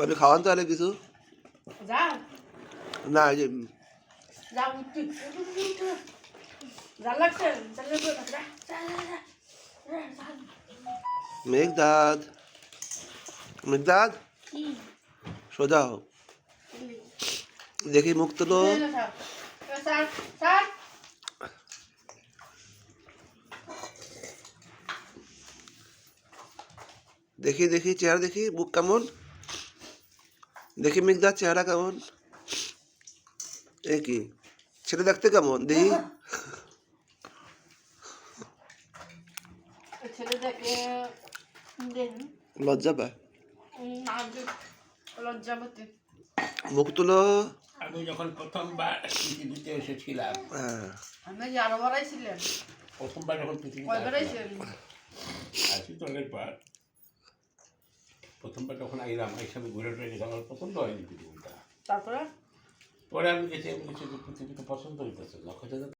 মানে খাওয়ান তাহলে কিছু যা না এই যে যা উঠি যা লাগছে মেঘদাদ মেঘদাদ সোজা হোক দেখি মুখ তুলো দেখি দেখি চেহারা দেখি মুখ কেমন দেখি মেঘদাদ চেহারা কেমন এ কি ছেলে দেখতে কেমন দেখি ছেলে দেখে লজ্জা পায় লজ্জাবতী মুখ তুলো আমি যখন প্রথমবার পৃথিবীতে এসেছিলাম আমি যে আরো বাড়াইছিলেন প্রথমবার যখন পৃথিবীতে কয় বাড়াইছেন আসি তো অনেকবার প্রথমবার যখন আইলাম হিসাবে ঘুরে টুরে গেছে আমার পছন্দ হয়নি পৃথিবীটা তারপরে পরে আমি গেছি পৃথিবীতে পছন্দ হইতেছে লক্ষ্য